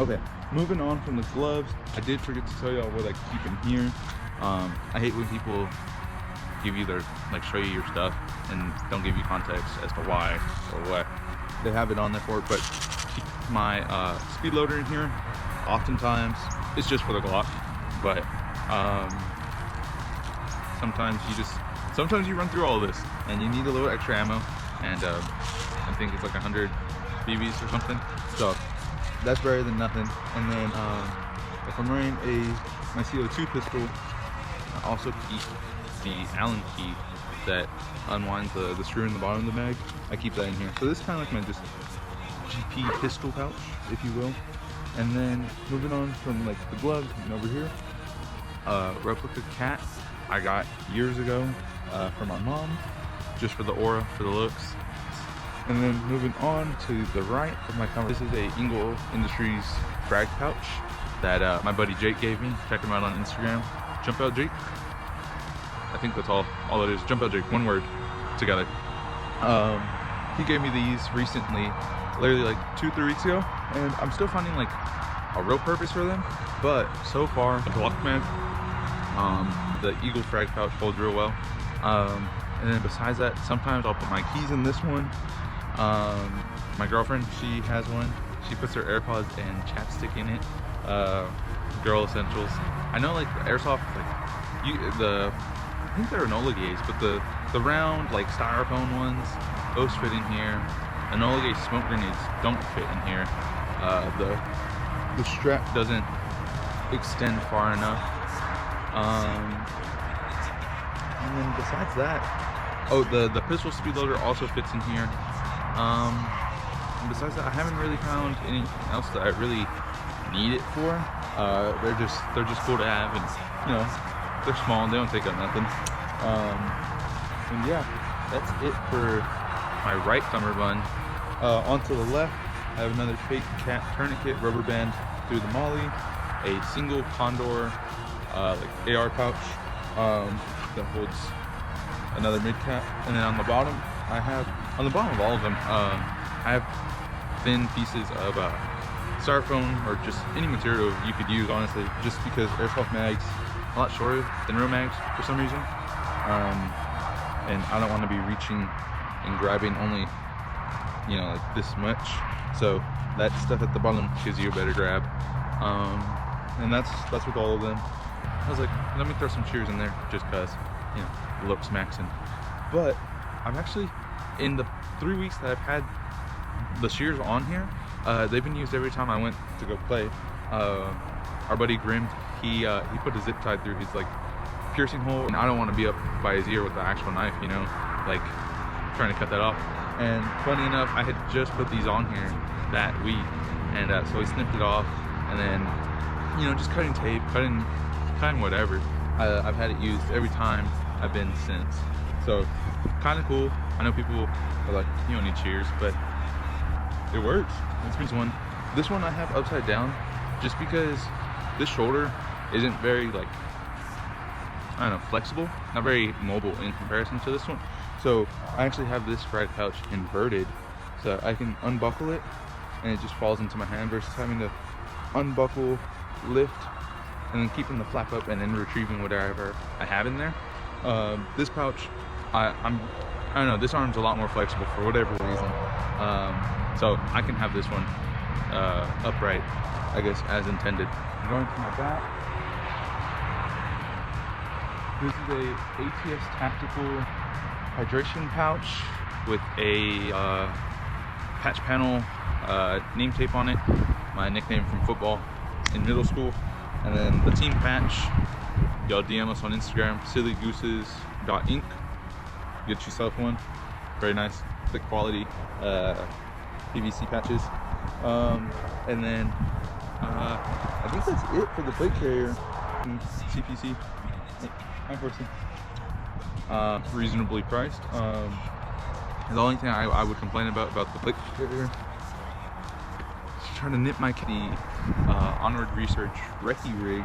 Okay, moving on from the gloves, I did forget to tell y'all what I keep in here. I hate when people give you their, like, show you your stuff and don't give you context as to why or what they have it on there for. But keep my speed loader in here. Oftentimes it's just for the Glock, but sometimes you run through all this and you need a little extra ammo, and I think it's like 100 BBs or something, so that's better than nothing. And then if I'm running my CO2 pistol, I also keep the Allen key that unwinds the screw in the bottom of the mag. I keep that in here. So this is kind of like my just GP pistol pouch, if you will. And then moving on from like the gloves and over here, replica cat I got years ago from my mom, just for the aura, for the looks. And then moving on to the right of my camera, this is a Ingle Industries frag pouch that my buddy Jake gave me. Check him out on Instagram. Jump out Jake. I think that's all it is. Jump out Jake, one word together. He gave me these recently, literally like 2-3 weeks ago, and I'm still finding like a real purpose for them. But so far, the Glock mag, the Eagle frag pouch holds real well. And then besides that, sometimes I'll put my keys in this one. My girlfriend, she has one. She puts her AirPods and chapstick in it. Girl essentials. I know, like the Airsoft, like I think they're Enola Gaze, but the round like styrofoam ones, those fit in here. Enola Gaze smoke grenades don't fit in here. The strap doesn't extend far enough. And then besides that, oh, the pistol speed loader also fits in here. And besides that, I haven't really found anything else that I really need it for. They're just cool to have, and you know, they're small, they don't take up nothing. And yeah, that's it for my right cummerbund. Onto the left, I have another fake cat tourniquet rubber band through the molly, a single Condor like AR pouch that holds another mid cap, and then on the bottom on the bottom of all of them, I have thin pieces of styrofoam or just any material you could use, honestly, just because Airsoft mags a lot shorter than real mags for some reason, and I don't want to be reaching and grabbing only, you know, like this much, so that stuff at the bottom gives you a better grab. And that's with all of them. I was like, let me throw some shears in there just cause, you know, looks maxing. But I've actually, in the 3 weeks that I've had the shears on here, they've been used every time I went to go play. Our buddy Grim, he put a zip tie through his like piercing hole, and I don't want to be up by his ear with the actual knife, you know, like trying to cut that off. And funny enough, I had just put these on here that week, and so he snipped it off, and then, you know, just cutting tape, cutting whatever, I've had it used every time I've been since. So kind of cool. I know people are like, you don't need shears, but it works. This one I have upside down just because this shoulder isn't very, like, I don't know, flexible, not very mobile in comparison to this one. So I actually have this frag pouch inverted so I can unbuckle it and it just falls into my hand versus having to unbuckle, lift, and then keeping the flap up and then retrieving whatever I have in there. This pouch, I don't know, this arm's a lot more flexible for whatever reason. So I can have this one upright, I guess, as intended. I'm going to my back. This is a ATS Tactical hydration pouch with a patch panel name tape on it, my nickname from football in middle school. And then the team patch, y'all DM us on Instagram, sillygooses.inc. Get yourself one. Very nice, thick quality PVC patches. And then I think that's it for the plate carrier. CPC. Hi, Horsey. Reasonably priced. The only thing I would complain about the plate carrier, just trying to nip my Onward Research recce rig,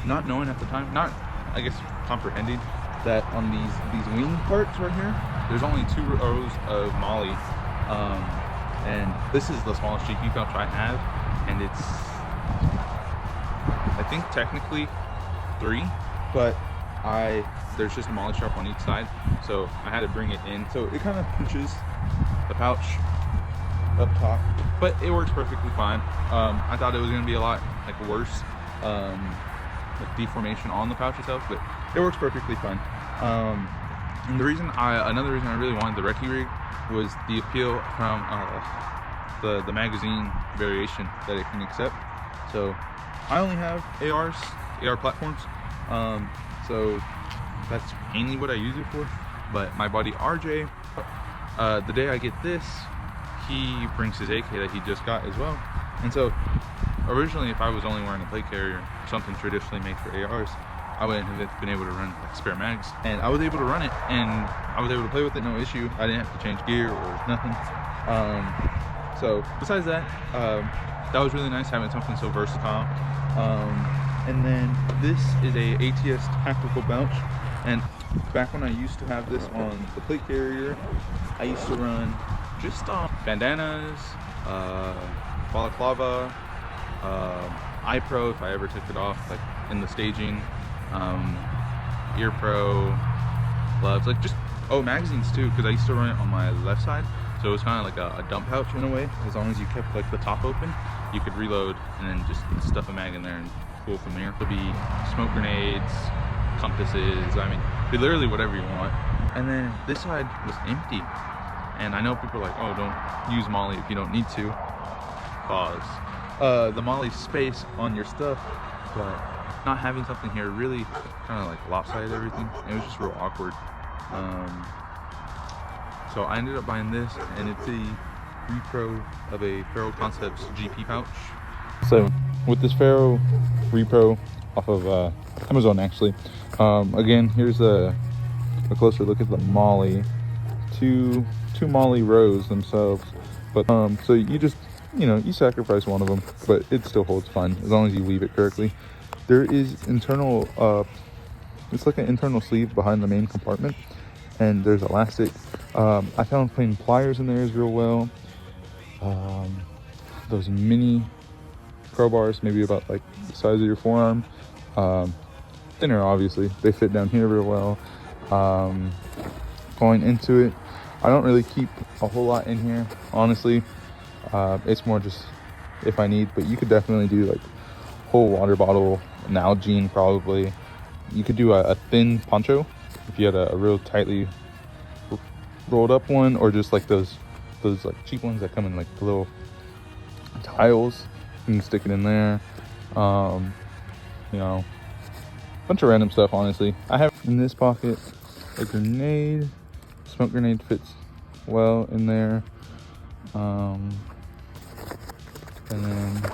not knowing at the time, not, I guess, comprehending that on these wing parts right here, there's only 2 rows of molly, and this is the smallest GP pouch I have, and it's, I think technically 3, but there's just a molly strap on each side, so I had to bring it in. So it kind of pinches the pouch up top, but it works perfectly fine. I thought it was gonna be a lot like worse, like deformation on the pouch itself, but it works perfectly fine. And another reason I really wanted the recce rig was the appeal from the magazine variation that it can accept. So I only have AR platforms, so that's mainly what I use it for. But my buddy RJ, the day I get this, he brings his AK that he just got as well. And so originally, if I was only wearing a plate carrier, something traditionally made for ARs, I wouldn't have been able to run like spare mags. And I was able to run it, and I was able to play with it, no issue. I didn't have to change gear or nothing. So besides that, that was really nice having something so versatile. And then this is a ATS tactical pouch. And back when I used to have this on the plate carrier, I used to run just bandanas, balaclava, iPro if I ever took it off, like in the staging, ear pro, gloves, like just, magazines too, because I used to run it on my left side, so it was kind of like a dump pouch in a way. As long as you kept like the top open, you could reload and then just stuff a mag in there and pull from there. There'll be smoke grenades, compasses, I mean, literally whatever you want. And then this side was empty, and I know people are like, oh, don't use molly if you don't need to. Pause. The molly space on your stuff, but not having something here really kind of like lopsided everything. It was just real awkward. So I ended up buying this, and it's a repro of a Faro Concepts GP pouch. So with this Faro repro off of Amazon actually, again, here's a closer look at the molly. Two molly rows themselves, but so you just, you sacrifice one of them, but it still holds fine as long as you weave it correctly. There is internal, it's like an internal sleeve behind the main compartment, and there's elastic. I found putting pliers in there is real well. Those mini crowbars, maybe about like the size of your forearm, thinner obviously, they fit down here real well. Going into it, I don't really keep a whole lot in here, honestly. It's more just if I need, but you could definitely do like whole water bottle, an Nalgene probably. You could do a thin poncho if you had a real tightly rolled up one, or just like those like cheap ones that come in like the little tiles. You can stick it in there. Bunch of random stuff, honestly. I have in this pocket a grenade. Smoke grenade fits well in there. And then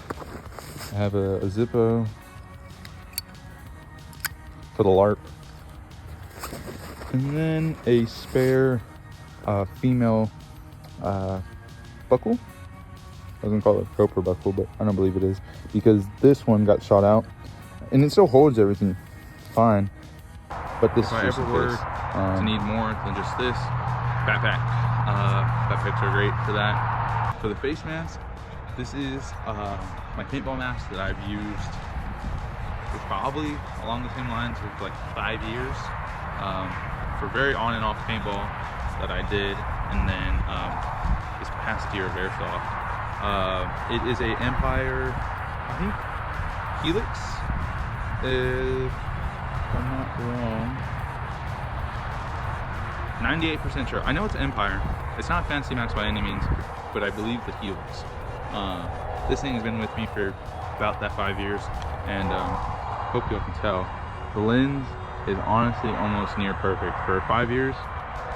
I have a Zippo for the LARP. And then a spare female buckle. I was gonna call it a Cobra buckle, but I don't believe it is, because this one got shot out, and it still holds everything fine. But this, if I ever were to need more than just this backpack, backpacks are great for that. For the face mask, this is my paintball mask that I've used for probably along the same lines of like 5 years, for very on and off paintball that I did, and then this past year of Airsoft. It is a Empire, I think, Helix, if I'm not wrong. 98% sure. I know it's Empire. It's not fancy max by any means, but I believe the Helix. This thing has been with me for about that 5 years, and hope y'all can tell. The lens is honestly almost near perfect. For 5 years,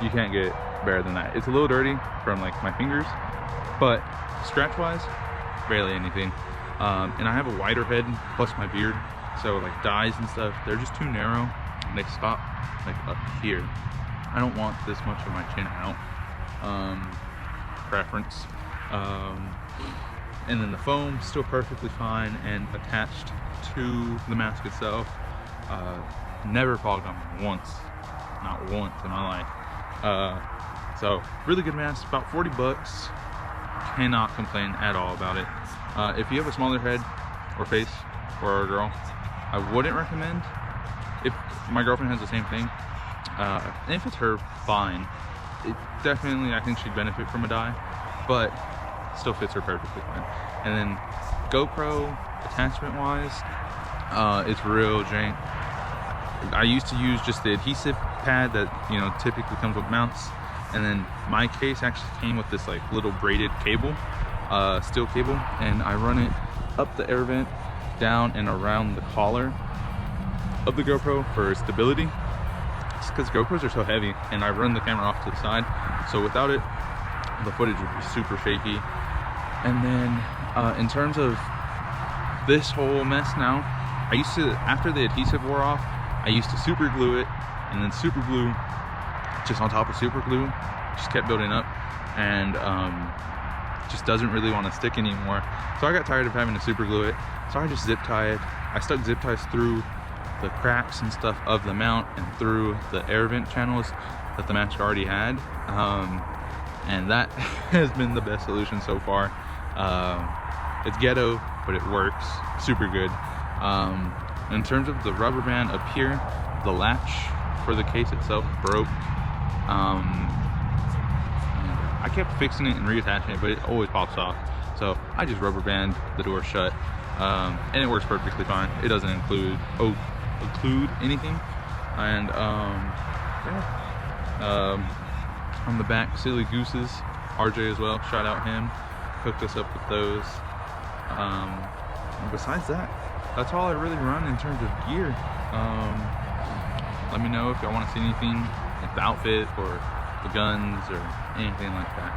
you can't get better than that. It's a little dirty from like my fingers, but scratch wise, barely anything. And I have a wider head plus my beard, so like dyes and stuff, they're just too narrow, and they stop like up here. I don't want this much of my chin out. Preference. And then the foam still perfectly fine and attached to the mask itself. Never fogged on me once, not once in my life. So really good mask, about 40 bucks. cannot complain at all about it. If you have a smaller head or face, or a girl, I wouldn't recommend. If my girlfriend has the same thing, and if it's her, fine. It definitely, I think she'd benefit from a dye, but still fits her perfectly fine. And then GoPro attachment wise, it's real jank. I used to use just the adhesive pad that, you know, typically comes with mounts, and then my case actually came with this like little braided cable, steel cable, and I run it up the air vent, down and around the collar of the GoPro for stability. It's because GoPros are so heavy, and I run the camera off to the side, so without it the footage would be super shaky. And then in terms of this whole mess now, I used to, after the adhesive wore off, I used to super glue it, and then super glue just on top of super glue just kept building up, and just doesn't really want to stick anymore. So I got tired of having to super glue it, so I just zip tie it. I stuck zip ties through the cracks and stuff of the mount and through the air vent channels that the mask already had, and that has been the best solution so far. It's ghetto, but it works super good. In terms of the rubber band up here, the latch for the case itself broke. I kept fixing it and reattaching it, but it always pops off. So I just rubber band the door shut, and it works perfectly fine. It doesn't include anything. And yeah. On the back, Silly Gooses, RJ as well, shout out him, hooked us up with those. And besides that, that's all I really run in terms of gear. Let me know if y'all want to see anything like the outfit or the guns or anything like that.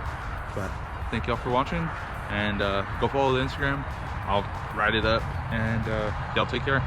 But thank y'all for watching, and go follow the Instagram. I'll write it up, and y'all take care.